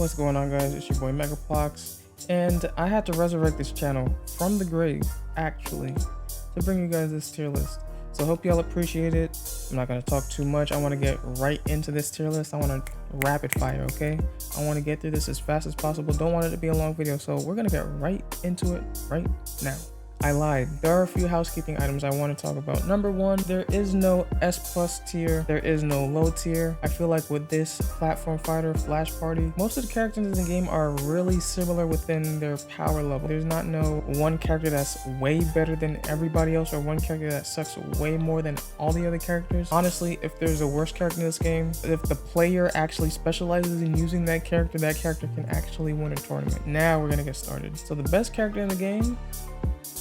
What's going on, guys? It's your boy Megaplox, and I had to resurrect this channel from the grave, actually, to bring you guys this tier list. So I hope y'all appreciate it. I'm not going to talk too much. I want to get right into this tier list. I want to rapid fire, okay? I want to get through this as fast as possible. Don't want it to be a long video, so we're going to get right into it right now. I lied. There are a few housekeeping items I want to talk about. Number one, there is no S plus tier. There is no low tier. I feel like with this platform fighter Flash Party, most of the characters in the game are really similar within their power level. There's not no one character that's way better than everybody else or one character that sucks way more than all the other characters. Honestly, if there's a worst character in this game, if the player actually specializes in using that character can actually win a tournament. Now we're gonna get started. So the best character in the game,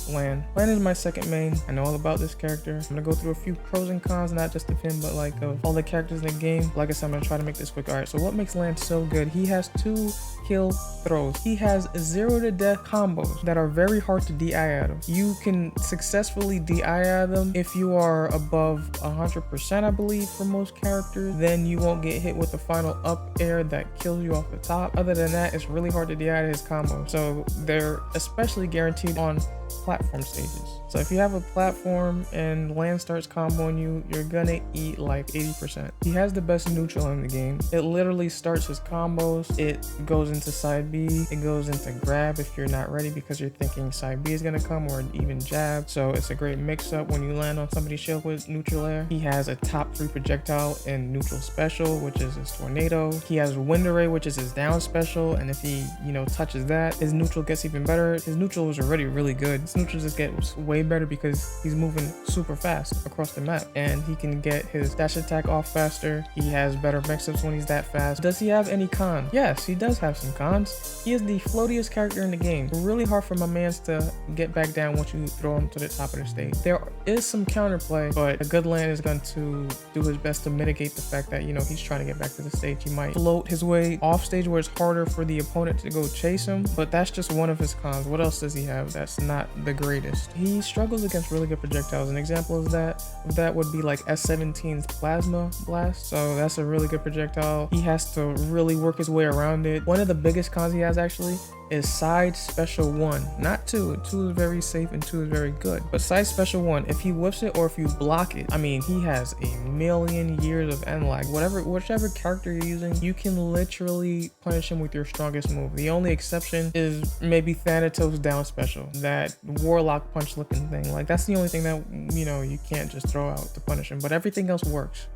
Lan is my second main. I know all about this character. I'm gonna go through a few pros and cons, not just of him, but like of all the characters in the game. Like I said, I'm gonna try to make this quick. All right, so what makes Lan so good? He has 2 kill throws. He has 0 to death combos that are very hard to DI out of. You can successfully DI out of them if you are above 100%, I believe, for most characters. Then you won't get hit with the final up air that kills you off the top. Other than that, it's really hard to DI out of his combo. So they're especially guaranteed on platform stages. So if you have a platform and Lan starts comboing you, you're gonna eat like 80%. He has the best neutral in the game. It literally starts his combos. It goes into side B. It goes into grab if you're not ready because you're thinking side B is gonna come, or even jab. So it's a great mix up when you land on somebody's shield with neutral air. He has a top 3 projectile in neutral special, which is his tornado. He has wind array, which is his down special. And if he, touches that, his neutral gets even better. His neutral was already really good. His neutral just gets way better because he's moving super fast across the map and he can get his dash attack off faster. He has better mix-ups when he's that fast. Does he have any cons? Yes, he does have some cons. He is the floatiest character in the game. Really hard for my mans to get back down once you throw him to the top of the stage. There is some counterplay, but a good Lan is going to do his best to mitigate the fact that, he's trying to get back to the stage. He might float his way off stage where it's harder for the opponent to go chase him, but that's just one of his cons. What else does he have that's not the greatest? He struggles against really good projectiles. An example of that would be like S17's plasma blast. So that's a really good projectile. He has to really work his way around it. One of the biggest cons he has actually is side special 1, not 2. 2 is very safe and 2 is very good, but side special 1, if he whiffs it or if you block it, he has a million years of end lag. Whichever character you're using, you can literally punish him with your strongest move. The only exception is maybe Thanatos down special, that warlock punch looking thing. Like, that's the only thing that you can't just throw out to punish him, but everything else works.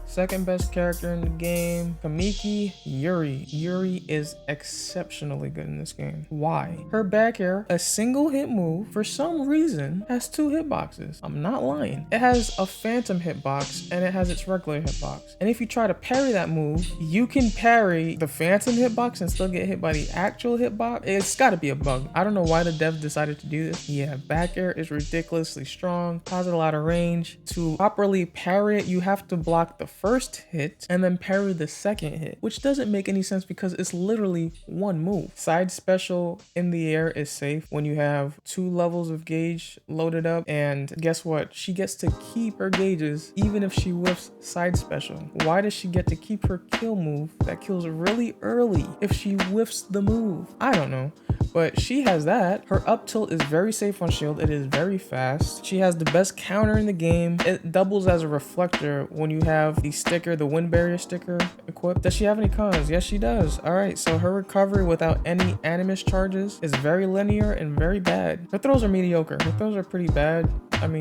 Second best character in the game, Kamiki Yuri. Yuri is exceptionally good in this game. Why? Her back air, a single hit move, for some reason, has 2 hitboxes. I'm not lying. It has a phantom hitbox and it has its regular hitbox. And if you try to parry that move, you can parry the phantom hitbox and still get hit by the actual hitbox. It's gotta be a bug. I don't know why the devs decided to do this. Yeah, back air is ridiculously strong, has a lot of range. To properly parry it, you have to block the first hit and then parry the second hit, which doesn't make any sense because it's literally one move. Side special in the air is safe when you have 2 levels of gauge loaded up, and guess what? She gets to keep her gauges even if she whiffs side special. Why does she get to keep her kill move that kills really early if she whiffs the move? I don't know, but she has that. Her up tilt is very safe on shield. It is very fast. She has the best counter in the game. It doubles as a reflector when you have the sticker, the wind barrier sticker equipped. Does she have any cons? Yes, she does. All right, so her recovery without any animus charges is very linear and very bad. Her throws are mediocre. Her throws are pretty bad.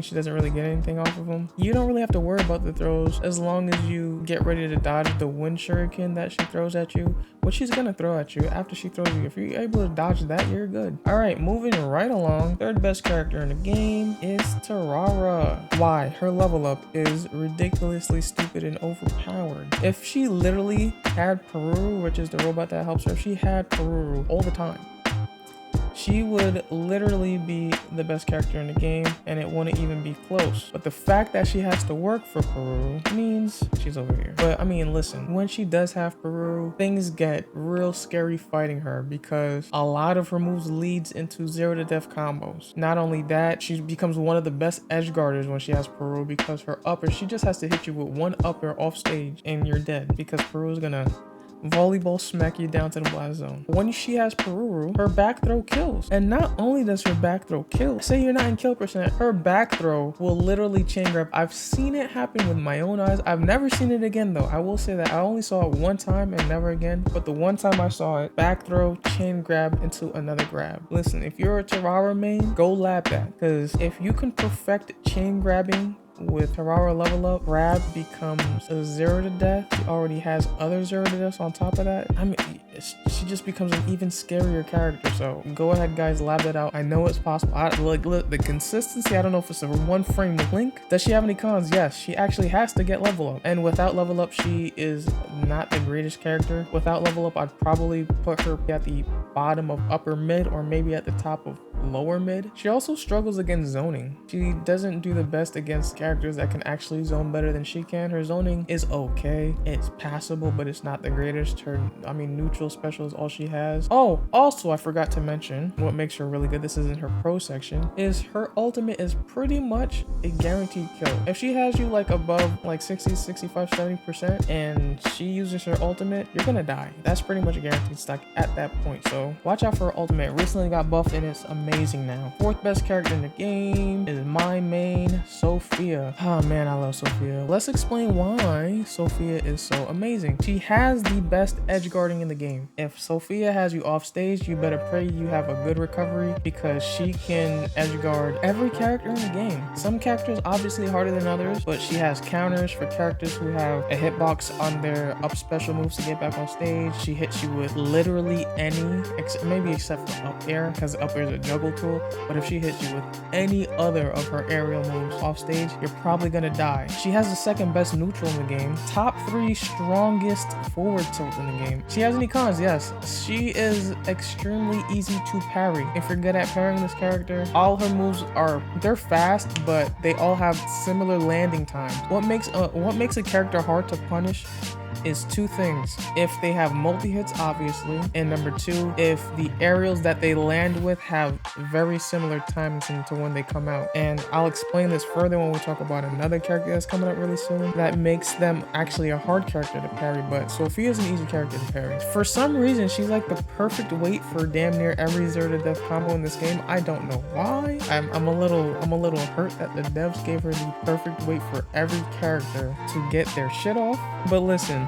She doesn't really get anything off of them. You don't really have to worry about the throws as long as you get ready to dodge the wind shuriken that she throws at you, which she's gonna throw at you after she throws you. If you're able to dodge that, you're good. All right, moving right along. Third best character in the game is Tarara. Why? Her level up is ridiculously stupid and overpowered. If she literally had Peruru, which is the robot that helps her, if she had Peruru all the time, she would literally be the best character in the game and it wouldn't even be close. But the fact that she has to work for Peru means she's over here. But I mean, listen, when she does have Peru, things get real scary fighting her because a lot of her moves leads into 0 to death combos. Not only that, she becomes one of the best edge guarders when she has Peru because her upper, she just has to hit you with one upper off stage and you're dead because Peru's gonna volleyball smack you down to the blast zone. When she has Peruru, her back throw kills. And not only does her back throw kill, say you're not in kill percent, her back throw will literally chain grab. I've seen it happen with my own eyes. I've never seen it again though. I will say that I only saw it one time and never again. But the one time I saw it, back throw, chain grab into another grab. Listen, if you're a Tarara main, go lab that. Because if you can perfect chain grabbing with Tarara level up, grab becomes a 0 to death. She already has other 0 to deaths on top of that. I mean, she just becomes an even scarier character. So go ahead, guys, lab that out. I know it's possible. Like the consistency, I don't know if it's a one frame link. Does she have any cons? Yes, she actually has to get level up. And without level up, she is not the greatest character. Without level up, I'd probably put her at the bottom of upper mid or maybe at the top of lower mid. She also struggles against zoning. She doesn't do the best against characters that can actually zone better than she can. Her zoning is okay. It's passable, but it's not the greatest. Her, I mean, neutral special is all she has. Oh, also I forgot to mention what makes her really good. This is in her pro section, is her ultimate is pretty much a guaranteed kill. If she has you like above like 60, 65, 70% and she uses her ultimate, you're gonna die. That's pretty much a guaranteed stack at that point. So watch out for her ultimate. Recently got buffed and it's amazing now. Fourth best character in the game is my main, Sofia. Oh man, I love Sofia. Let's explain why Sofia is so amazing. She has the best edge guarding in the game. If Sofia has you off stage, you better pray you have a good recovery because she can edge guard every character in the game. Some characters obviously harder than others, but she has counters for characters who have a hitbox on their up special moves to get back on stage. She hits you with literally any, maybe except for up air, because up air is a juggle tool. But if she hits you with any other of her aerial moves off stage, you're probably gonna die. She has the second best neutral in the game. Top 3 strongest forward tilt in the game. She has any cons? Yes. She is extremely easy to parry. If you're good at parrying this character, all her moves they're fast, but they all have similar landing times. What makes a character hard to punish is 2 things. If they have multi-hits, obviously, and number 2, if the aerials that they land with have very similar timing to when they come out. And I'll explain this further when we talk about another character that's coming up really soon that makes them actually a hard character to parry, but Sophia's an easy character to parry. For some reason, she's like the perfect weight for damn near every 0 to death combo in this game. I don't know why. I'm a little hurt that the devs gave her the perfect weight for every character to get their shit off. But listen,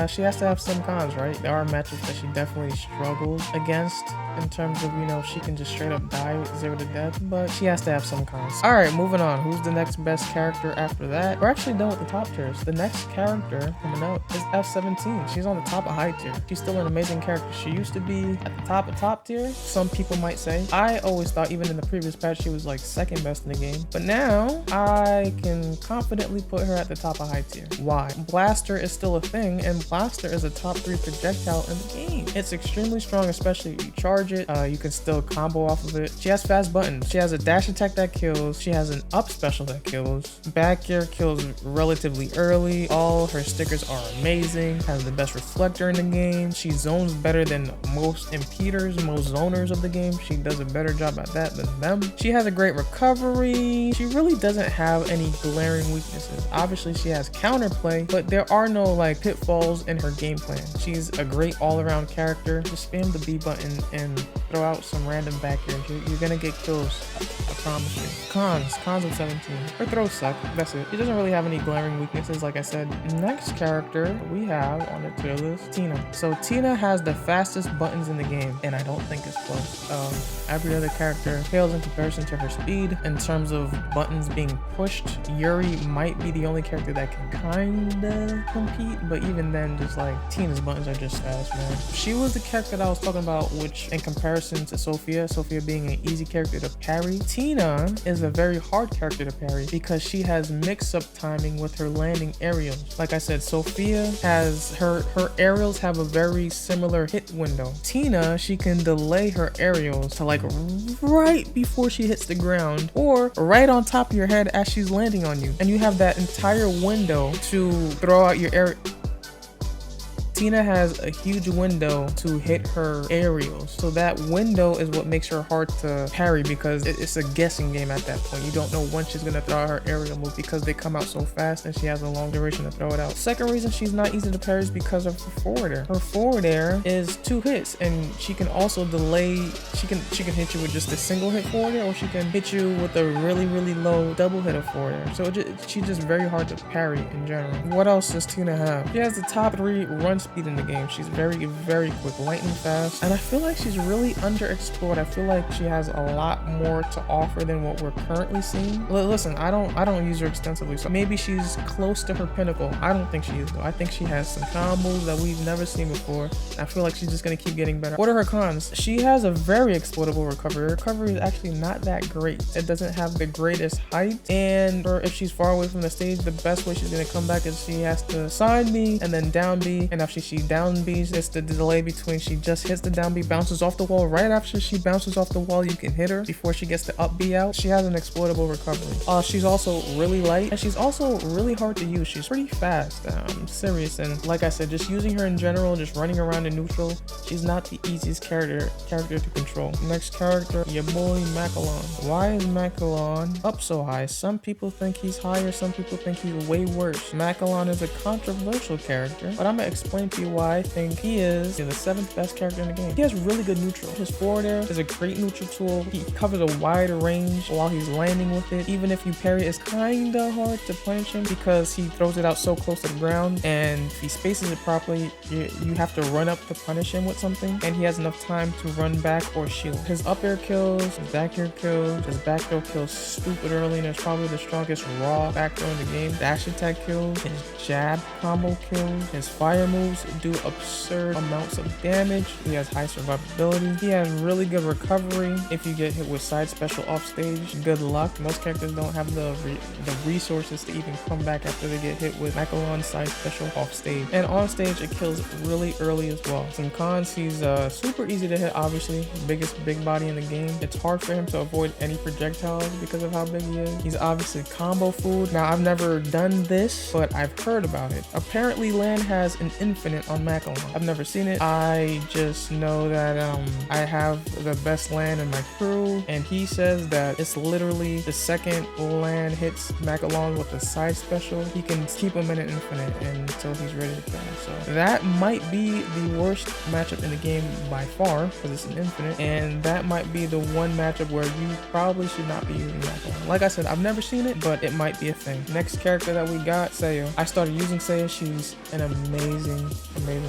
she has to have some cons, right? There are matchups that she definitely struggles against in terms of, you know, she can just straight up die with 0 to death, but she has to have some cons. All right, moving on. Who's the next best character after that? We're actually done with the top tiers. The next character coming up is F17. She's on the top of high tier. She's still an amazing character. She used to be at the top of top tier, some people might say. I always thought even in the previous patch she was like second best in the game, but now I can confidently put her at the top of high tier. Why? Blaster is still a thing, and Blaster is a top 3 projectile in the game. It's extremely strong, especially if you charge it. You can still combo off of it. She has fast buttons. She has a dash attack that kills. She has an up special that kills. Back air kills relatively early. All her stickers are amazing. Has the best reflector in the game. She zones better than most impeders, most zoners of the game. She does a better job at that than them. She has a great recovery. She really doesn't have any glaring weaknesses. Obviously, she has counterplay, but there are no like pitfalls in her game plan. She's a great all-around character. Just spam the B button and throw out some random back air. You're gonna get kills, I promise you. Cons of 17. Her throws suck, that's it. She doesn't really have any glaring weaknesses, like I said. Next character we have on the tier list, Tina. So Tina has the fastest buttons in the game, and I don't think it's close. Every other character fails in comparison to her speed. In terms of buttons being pushed, Yuri might be the only character that can kinda compete, but even then, just like Tina's buttons are just fast, man. She was the character that I was talking about, which in comparison to Sofia being an easy character to parry, Tina Tina is a very hard character to parry because she has mix-up timing with her landing aerials. Like I said, Sofia has her aerials have a very similar hit window. Tina, she can delay her aerials to like right before she hits the ground or right on top of your head as she's landing on you. And you have that entire window to throw out your air. Tina has a huge window to hit her aerials. So that window is what makes her hard to parry because it's a guessing game at that point. You don't know when she's gonna throw out her aerial move because they come out so fast and she has a long duration to throw it out. Second reason she's not easy to parry is because of her forward air. Her forward air is 2 hits and she can also delay, she can hit you with just a single hit forward air or she can hit you with a really low double hit of forward air. So she's just very hard to parry in general. What else does Tina have? She has the top 3 run speed in the game. She's very quick, lightning fast, and I feel like she's really underexplored. I feel like she has a lot more to offer than what we're currently seeing. Listen, I don't use her extensively, so maybe she's close to her pinnacle. I don't think she is though. I think she has some combos that we've never seen before. I feel like she's just gonna keep getting better. What are her cons? She has a very exploitable recovery. Her recovery is actually not that great. It doesn't have the greatest height, and if she's far away from the stage, the best way she's gonna come back is she has to side B and then down B, and after she down B's, it's the delay between she just hits the down B, bounces off the wall. Right after she bounces off the wall, you can hit her before she gets the up B out. She has an exploitable recovery. She's also really light and she's also really hard to use. She's pretty fast, serious, and like I said, just using her in general, just running around in neutral, she's not the easiest character to control. Next character, your boy Macalon. Why is Macalon up so high? Some people think he's higher, some people think he's way worse. Macalon is a controversial character, but I'm gonna explain to you why I think he is the 7th best character in the game. He has really good neutral. His forward air is a great neutral tool. He covers a wide range while he's landing with it. Even if you parry, it's kinda hard to punish him because he throws it out so close to the ground, and if he spaces it properly, you have to run up to punish him with something, and he has enough time to run back or shield. His up air kills, his back air kills, his back throw kills stupid early, and it's probably the strongest raw back throw in the game. Dash attack kills, his jab combo kills, his fire moves do absurd amounts of damage. He has high survivability. He has really good recovery. If you get hit with side special off stage, good luck. Most characters don't have the resources to even come back after they get hit with Macalon side special off stage. And on stage, it kills really early as well. Some cons, he's super easy to hit, obviously. Biggest big body in the game. It's hard for him to avoid any projectiles because of how big he is. He's obviously combo food. Now, I've never done this, but I've heard about it. Apparently, land has an infinite on Macalon. I've never seen it. I just know that I have the best land in my crew, and he says that it's literally the second land hits Macalon with a side special, he can keep him in an infinite until he's ready to kill him. So that might be the worst matchup in the game by far because it's an infinite, and that might be the one matchup where you probably should not be using Macalon. Like I said, I've never seen it, but it might be a thing. Next character that we got, Saya. I started using Saya. She's an amazing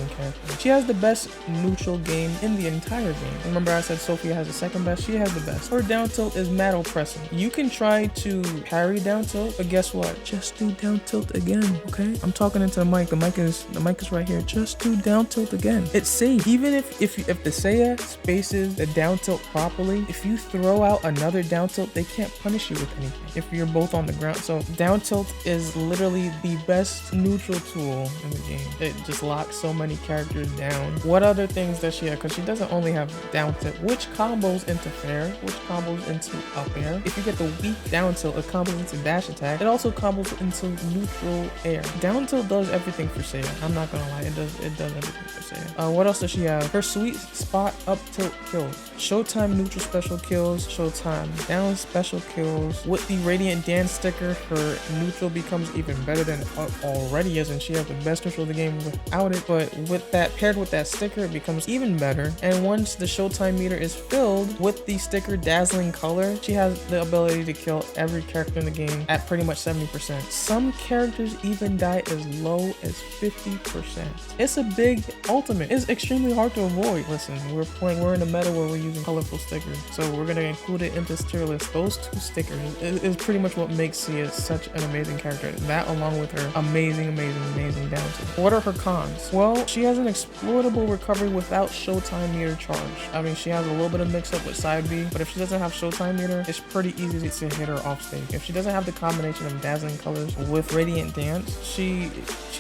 character. She has the best neutral game in the entire game. Remember I said Sofia has the second best? She has the best. Her down tilt is mad oppressive. You can try to parry down tilt, but guess what? Just do down tilt again, okay? I'm talking into the mic. The mic is right here. Just do down tilt again. It's safe. Even if the Saya spaces the down tilt properly, if you throw out another down tilt, they can't punish you with anything if you're both on the ground. So down tilt is literally the best neutral tool in the game. It just locks so many characters down. What other things does she have? Because she doesn't only have down tilt. Which combos into fair? Which combos into up air? If you get the weak down tilt, it combos into dash attack. It also combos into neutral air. Down tilt does everything for Saya. I'm not gonna lie, it does everything for Saya. What else does she have? Her sweet spot up tilt kills. Showtime neutral special kills. Showtime down special kills. With the Radiant Dance sticker, her neutral becomes even better than it already is, and she has the best neutral of the game without it. But with that, paired with that sticker, it becomes even better. And once the Showtime meter is filled with the sticker Dazzling Color, she has the ability to kill every character in the game at pretty much 70%. Some characters even die as low as 50%. It's a big ultimate. It's extremely hard to avoid. Listen, we're in a meta where we're using colorful stickers, so we're gonna include it in this tier list. Those 2 stickers is pretty much what makes Sia such an amazing character. That along with her amazing down tilt. What are her cons? cons? Well, she has an exploitable recovery without Showtime meter charge. I mean, she has a little bit of mix up with side B, but if she doesn't have Showtime meter, it's pretty easy to hit her off stage. If she doesn't have the combination of dazzling colors with radiant dance, she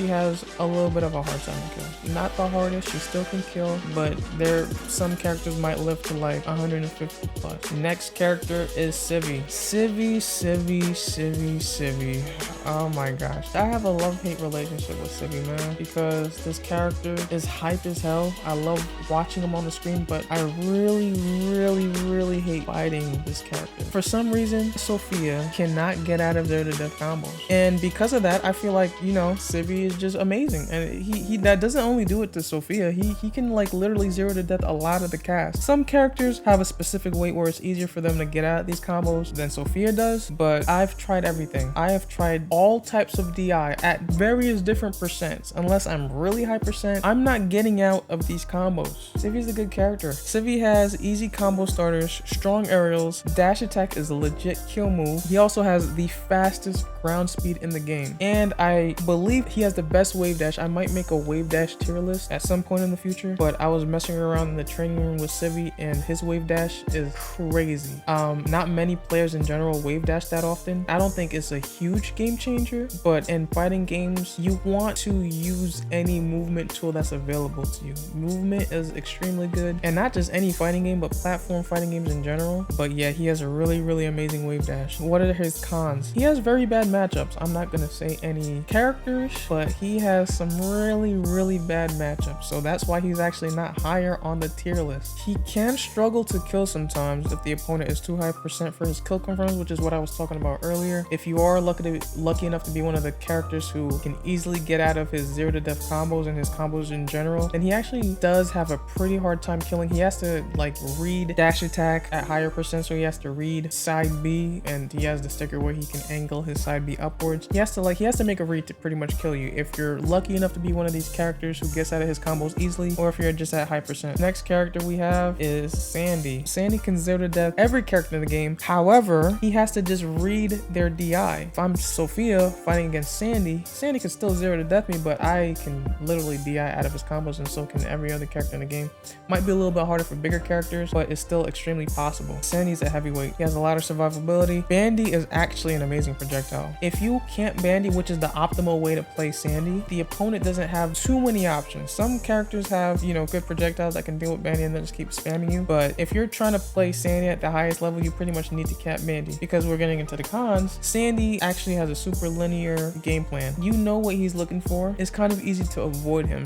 has a little bit of a hard time to kill. Not the hardest, she still can kill, but some characters might live to like 150 plus. Next character is Civi. Civi. Oh my gosh. I have a love-hate relationship with Civi, man, because this character is hype as hell. I love watching him on the screen, but I really hate fighting this character. For some reason, Sofia cannot get out of 0 to death combos. And because of that, I feel like, you know, Civi is just amazing. And he that doesn't only do it to Sofia, he can like literally 0 to death a lot of the cast. Some characters have a specific weight where it's easier for them to get out of these combos than Sofia does, but I've tried everything. I have tried all types of DI at various different percents. Unless I'm really high percent, I'm not getting out of these combos. Civi's a good character. Civi has easy combo starters, strong aerials, dash attack is a legit kill move. He also has the fastest ground speed in the game, and I believe he has the best wave dash. I might make a wave dash tier list at some point in the future, but I was messing around in the training room with Civi and his wave dash is crazy. Not many players in general wave dash that often. I don't think it's a huge game changer, but in fighting games, you want to use any movement tool that's available to you. Movement is extremely good, and not just any fighting game, but platform fighting games in general. But yeah, he has a really amazing wave dash. What are his cons? He has very bad matchups. I'm not gonna say any characters, but he has some really bad matchups, so that's why he's actually not higher on the tier list. He can struggle to kill sometimes if the opponent is too high percent for his kill confirms, which is what I was talking about earlier. If you are lucky enough to be one of the characters who can easily get out of his 0 to death combos and his combos in general, then he actually does have a pretty hard time killing. He has to like read dash attack at higher percent, so he has to read side B, and he has the sticker where he can angle his side B upwards. He has to make a read to pretty much kill you if you're lucky enough to be one of these characters who gets out of his combos easily, or if you're just at high percent. Next character we have is Sandy. Sandy can 0 to death every character in the game. However, he has to just read their DI. If I'm Sofia fighting against Sandy, Sandy can still 0 to death me, but I can literally DI out of his combos, and so can every other character in the game. Might be a little bit harder for bigger characters, but it's still extremely possible. Sandy's a heavyweight. He has a lot of survivability. Bandy is actually an amazing projectile. If you can't Bandy, which is the optimal way to play Sandy, the opponent doesn't have too many options. Some characters have, you know, good projectiles that can deal with Bandy and then just keep spamming you, but if you're trying to play Sandy at the highest level, you pretty much need to cap Bandy. Because we're getting into the cons, Sandy actually has a super linear game plan. You know what he's looking for. It's kind of easy to avoid him.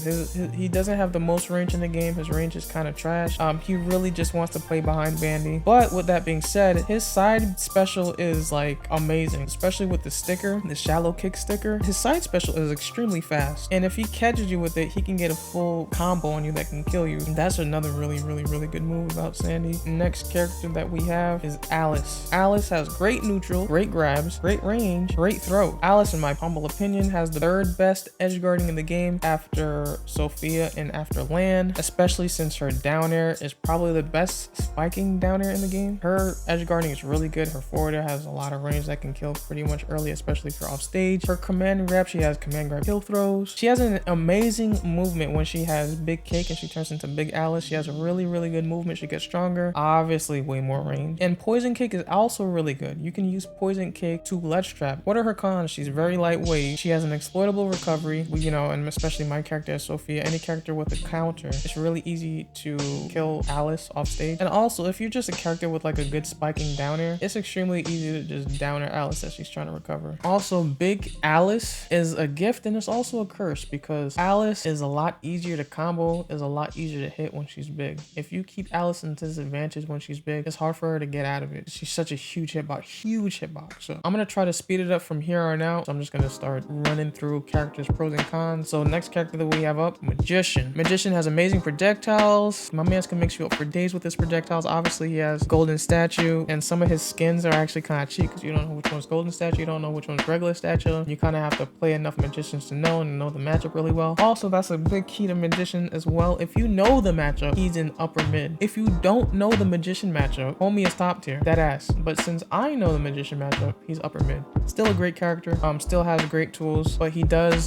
He doesn't have the most range in the game. His range is kind of trash. He really just wants to play behind Bandy. But with that being said, his side special is like amazing, especially with the sticker, the shallow kick sticker. His side special is extremely fast, and if he catches you with it, he can get a full combo on you that can kill you. And that's another really good move about Sandy. Next character that we have is Alice. Alice has great neutral, great grabs, great range, great throw. Alice, in my humble opinion, has the third best edge guarding in the game after Sofia and after Lan, especially since her down air is probably the best spiking down air in the game. Her edge guarding is really good. Her forward air has a lot of range that can kill pretty much early, especially if you're off stage. Her command grab, she has command grab kill throws. She has an amazing movement when she has big cake and she turns into big Alice. She has a really good movement. She gets stronger, obviously way more range. And poison cake is also really good. You can use poison cake to ledge trap. What are her cons? She's very lightweight. She has an exploitable recovery, you know, and especially my character as Sofia, any character with a counter, it's really easy to kill Alice off stage. And also, if you're just a character with like a good spiking down air, it's extremely easy to just down air Alice as she's trying to recover. Also, big Alice is a gift and it's also a curse, because Alice is a lot easier to combo, is a lot easier to hit when she's big. If you keep Alice in disadvantage when she's big, it's hard for her to get out of it. She's such a huge hitbox. So I'm gonna try to speed it up from here on out. So I'm just gonna start running through characters' pros and cons. So next character that we have up, Magician. Magician has amazing projectiles. My man's can mix you up for days with his projectiles. Obviously, he has golden statue, and some of his skins are actually kind of cheap because you don't know which one's golden statue, you don't know which one's regular statue. You kind of have to play enough magicians to know and know the matchup really well. Also, that's a big key to Magician as well. If you know the matchup, he's in upper mid. If you don't know the Magician matchup, homie is top tier, that ass. But since I know the Magician matchup, he's upper mid. Still a great character, still has great tools, but he does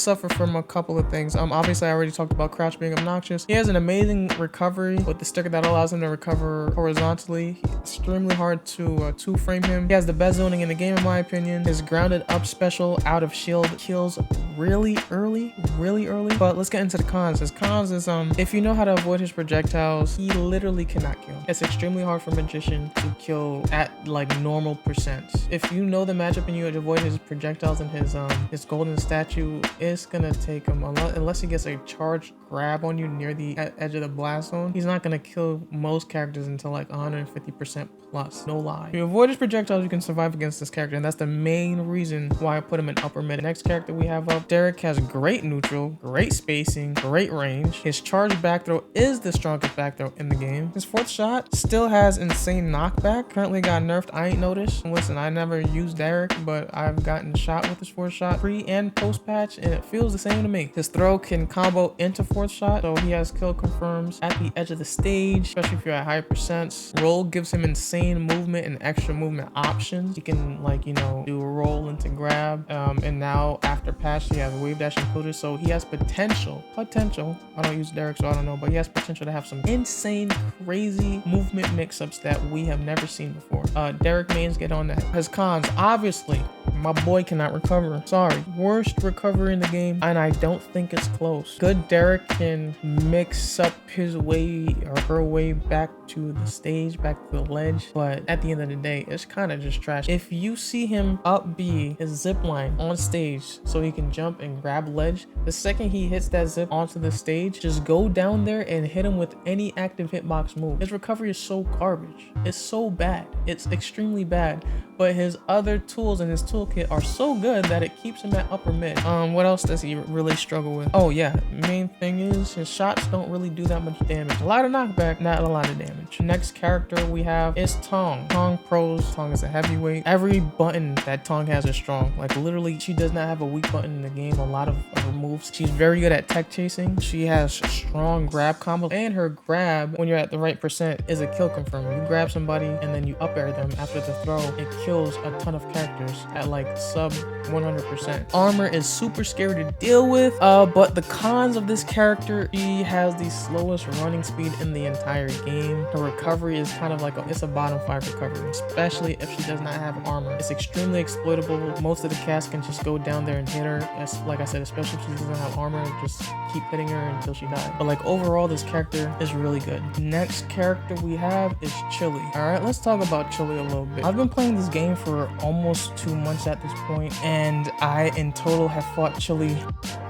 suffer from a couple of things. Obviously I already talked about crouch being obnoxious. He has an amazing recovery with the sticker that allows him to recover horizontally. Extremely hard to two-frame him. He has the best zoning in the game in my opinion. His grounded up special out of shield kills really early. But let's get into the cons. His cons is if you know how to avoid his projectiles, he literally cannot kill. It's extremely hard for magician to kill at like normal percents. If you know the matchup and you avoid his projectiles and his golden statue, it's gonna take him unless he gets a charged grab on you near the edge of the blast zone. He's not gonna kill most characters until like 150% plus. No lie. If you avoid his projectiles, you can survive against this character, and that's the main reason why I put him in upper mid. The next character we have up, Derek, has great neutral, great spacing, great range. His charge back throw is the strongest back throw in the game. His fourth shot still has insane knockback. Currently got nerfed. I ain't noticed. Listen, I never used Derek, but I've gotten shot with his fourth shot pre and post patch, and it feels the same to me. His throw can combo into fourth shot, so he has kill confirms at the edge of the stage, especially if you're at high percents. Roll gives him insane movement and extra movement options. He can, like, you know, do a roll into grab, and now after patch he has wave dash included, so he has potential. I don't use Derek, so I don't know, but he has potential to have some insane crazy movement mix-ups that we have never seen before. Derek mains get on that. His cons, obviously my boy cannot recover. Sorry, worst recovery in the game, and I don't think it's close. Good Derek can mix up his way or her way back to the stage, back to the ledge, but at the end of the day, it's kind of just trash. If you see him up B his zip line on stage so he can jump and grab ledge, the second he hits that zip onto the stage, just go down there and hit him with any active hitbox move. His recovery is so garbage. It's so bad. It's extremely bad. But his other tools in his toolkit are so good that it keeps him at upper mid. What else does he really struggle with? Oh yeah, main thing is his shots don't really do that much damage. A lot of knockback, not a lot of damage. Next character we have is Tong. Tong pros. Tong is a heavyweight. Every button that Tong has is strong. Like literally, she does not have a weak button in the game. A lot of her moves. She's very good at tech chasing. She has strong grab combos, and her grab, when you're at the right percent, is a kill confirm. You grab somebody and then you up air them after the throw. It kills a ton of characters at like sub 100%. Armor is super scary to deal with, but the cons of this character, she has the slowest running speed in the entire game. Her recovery is kind of like it's a bottom 5 recovery, especially if she does not have armor. It's extremely exploitable. Most of the cast can just go down there and hit her. Like I said, especially if she doesn't have armor, just keep hitting her until she dies. But like overall, this character is really good. Next character we have is Chili. All right, let's talk about Chili a little bit. I've been playing this game for almost 2 months at this point, and I in total have fought Chili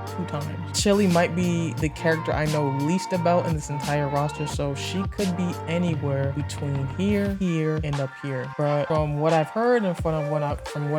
2 times. Chili might be the character I know least about in this entire roster, so she could be anywhere between here, and up here. But from what I've heard and from what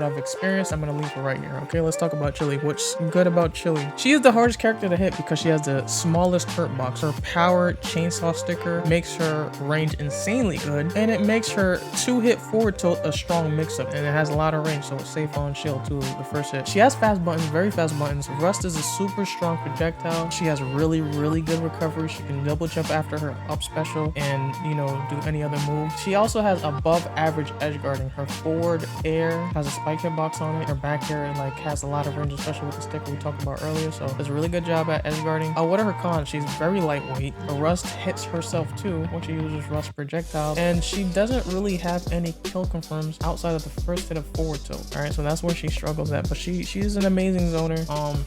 I've experienced, I'm gonna leave her right here. Okay, let's talk about Chili. What's good about Chili? She is the hardest character to hit because she has the smallest hurt box. Her power chainsaw sticker makes her range insanely good, and it makes her 2-hit forward tilt a strong mix-up, and it has a lot of range, so it's safe on shield too the first hit. She has fast buttons, very fast buttons. Rust is a super strong projectile. She has really good recovery. She can double jump after her up special and, you know, do any other move. She also has above average edge guarding. Her forward air has a spike hitbox on it. Her back air like has a lot of range, especially with the sticker we talked about earlier, so does a really good job at edge guarding. What are her cons? She's very lightweight. Her Rust hits herself too when she uses Rust projectiles, and she doesn't really have any kill confirms outside of the first hit of forward tilt. All right, so that's where she struggles at, but she's an amazing zoner.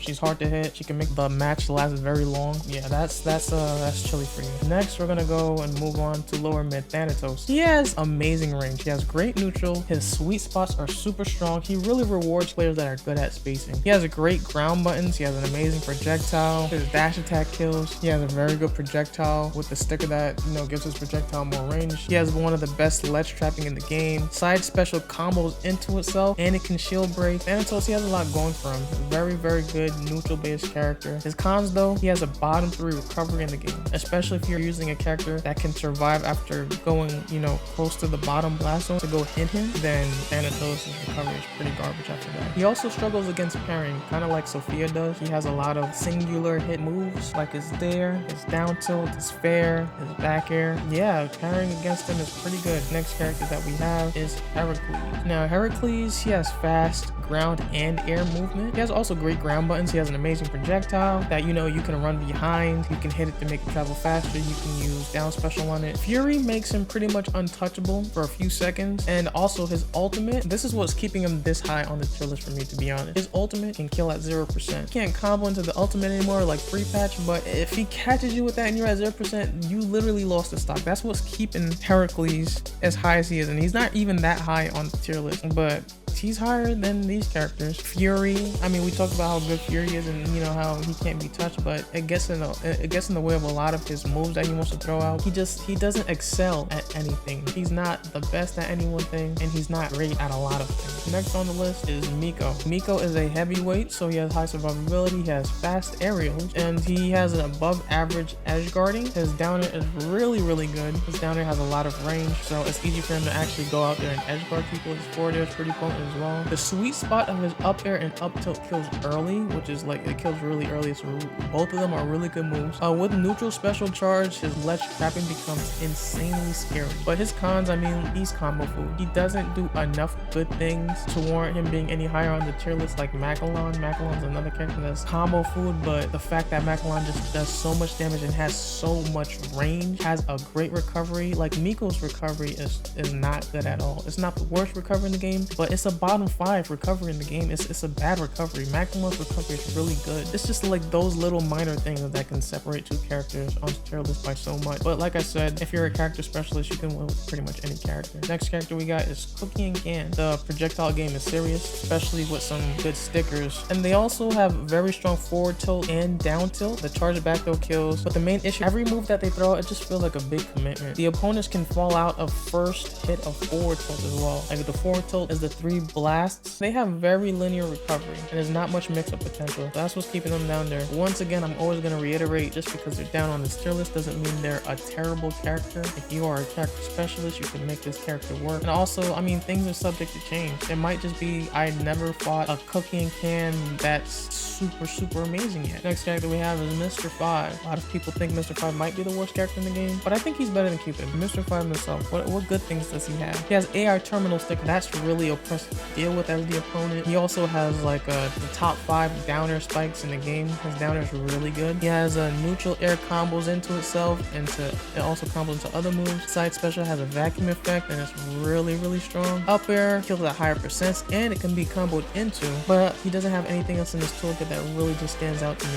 She's hard to hit. She can make the match last very long. Yeah, that's Chili for you. Next, we're gonna go and move on to lower mid Thanatos. He has amazing range. He has great neutral. His sweet spots are super strong. He really rewards players that are good at spacing. He has a great ground buttons. He has an amazing projectile. His dash attack kills. He has a very good projectile with the sticker that, you know, gives his projectile more range. He has one of the best ledge trapping in the game. Side special combos into itself, and it can shield break. Thanatos, he has a lot going for him. Very good neutral based character. His cons though, he has a bottom 3 recovery in the game, especially if you're using a character that can survive after going, you know, close to the bottom blast zone to go hit him, then Thanatos' recovery is pretty garbage after that. He also struggles against parrying, kind of like Sofia does. He has a lot of singular hit moves, like his there, his down tilt, his fair, his back air. Yeah, parrying against him is pretty good. Next character that we have is Heracles. Now Heracles, he has fast, ground and air movement. He has also great ground buttons. He has an amazing projectile that, you know, you can run behind. You can hit it to make it travel faster. You can use down special on it. Fury makes him pretty much untouchable for a few seconds. And also his ultimate, this is what's keeping him this high on the tier list for me, to be honest. His ultimate can kill at 0%. You can't combo into the ultimate anymore like free patch, but if he catches you with that and you're at 0%, you literally lost the stock. That's what's keeping Heracles as high as he is, and he's not even that high on the tier list, but he's higher than these characters. Fury, I mean, we talked about how good Fury is and, you know, how he can't be touched, but it gets in the way of a lot of his moves that he wants to throw out. He doesn't excel at anything. He's not the best at any one thing, and he's not great at a lot of things. Next on the list is Miko. Miko is a heavyweight, so he has high survivability, he has fast aerials, and he has an above average edge guarding. His downer is really good. His downer has a lot of range, so it's easy for him to actually go out there and edge guard people. His forward air is pretty potent as well. The sweet spot of his up air and up tilt kills early, which is like, it kills really early, so both of them are really good moves. With neutral special charge, his ledge trapping becomes insanely scary. But his cons, I mean, he's combo food. He doesn't do enough good things to warrant him being any higher on the tier list like Macalon. Macalon's another character that's combo food, but the fact that Macalon just does so much damage and has so much range, has a great recovery. Like Miko's recovery is not good at all. It's not the worst recovery in the game, but it's a bottom 5 recovery in the game. It's a bad recovery. Macalon's recovery is really good. It's just like those little minor things that can separate two characters on the tier list by so much. But like I said, if you're a character specialist, you can win with pretty much any character. Next character we got is Cookie and Can. The projectile game is serious, especially with some good stickers. And they also have very strong forward tilt and down tilt. The charge back throw kills, but the main issue, every move that they throw, it just feels like a big commitment. The opponents can fall out of first hit of forward tilt as well. Like the forward tilt is the 3 blasts. They have very linear recovery and there's not much mix-up potential. So that's what's keeping them down there. Once again, I'm always going to reiterate, just because they're down on this tier list doesn't mean they're a terrible character. If you are a character specialist, you can make this character work. And also, I mean, things are subject to change. It might just be I never fought a Cookie and Can that's super amazing yet. Next character we have is Mr. 5. A lot of people think Mr. 5 might be the worst character in the game, but I think he's better than Cupid. Mr. 5 himself, what good things does he have? He has AI terminal stick. That's really oppressive to deal with as the opponent. He also has like the top 5 downer spikes in the game. His downer is really good. He has neutral air combos into itself, and it also combos into other moves. Side special has a vacuum effect and it's really strong. Up air kills at higher percents and it can be comboed into, but he doesn't have anything else in his toolkit that really just stands out to me.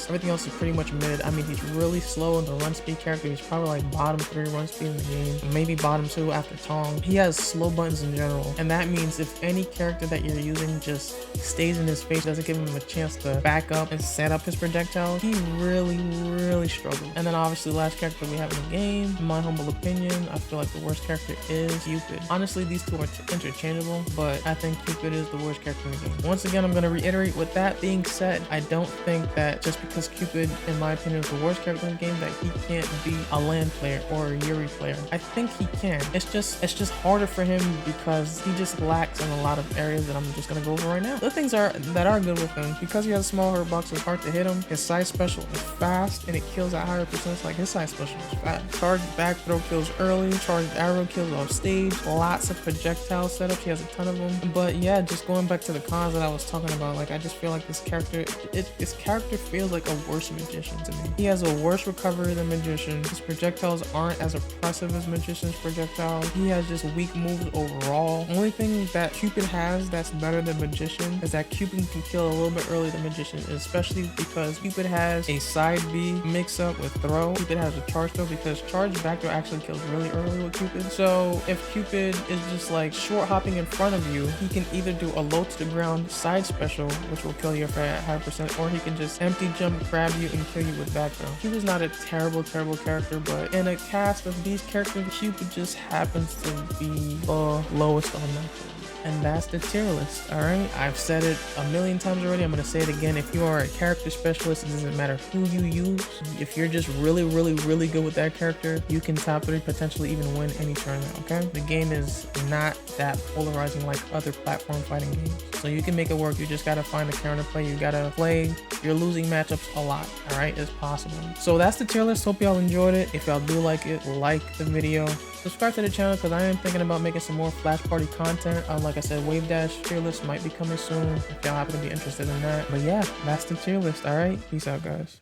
Everything else is pretty much mid. I mean, he's really slow in the run speed character. He's probably like bottom 3 run speed in the game, maybe bottom 2 after Tong. He has slow buttons in general, and that means if any character that you're using just stays in his face, doesn't give him a chance to back up and set up his projectiles, he really struggles. And then obviously last character we have in the game, in my humble opinion, I feel like the worst character is Cupid. Honestly, these two are interchangeable, but I think Cupid is the worst character in the game. Once again, I'm going to reiterate, with that being said, I don't think that just because Cupid, in my opinion, is the worst character in the game, that he can't be a land player or a Yuri player. I think he can. It's just harder for him because he just lacks in a lot of areas that I'm just gonna go over right now. The things that are good with him, because he has a small hurt box, it's hard to hit him. His side special is fast and it kills at higher percents. Like his side special is fast. Charge back throw kills early. Charge arrow kills off stage. Lots of projectile setups. He has a ton of them. But yeah, just going back to the cons that I was talking about, like I just feel like this character feels like a worse magician to me. He has a worse recovery than Magician. His projectiles aren't as oppressive as Magician's projectiles. He has just weak moves overall. Only thing that Cupid has that's better than Magician is that Cupid can kill a little bit earlier than Magician, especially because Cupid has a side B mix up with throw. Cupid has a charge throw because charge back throw actually kills really early with Cupid. So if Cupid is just like short hopping in front of you, he can either do a low to the ground side special, which will kill you for a high percent, or he can just empty jump, grab you, and kill you with back throw. Cupid's not a terrible character, but in a cast of these characters, Cupid just happens to be the lowest on that. And that's the tier list. All right, I've said it a million times already. I'm gonna say it again. If you are a character specialist, it doesn't matter who you use. If you're just really good with that character, you can top 3, potentially even win any tournament. Okay, the game is not that polarizing like other platform fighting games, so you can make it work. You just gotta find the counter play. You gotta play your losing matchups a lot. All right, it's possible. So that's the tier list. Hope y'all enjoyed it. If y'all do like it, like the video, Subscribe to the channel because I am thinking about making some more Flash Party content. Like I said, Wave Dash tier list might be coming soon if y'all happen to be interested in that. But yeah, that's the tier list. All right, peace out, guys.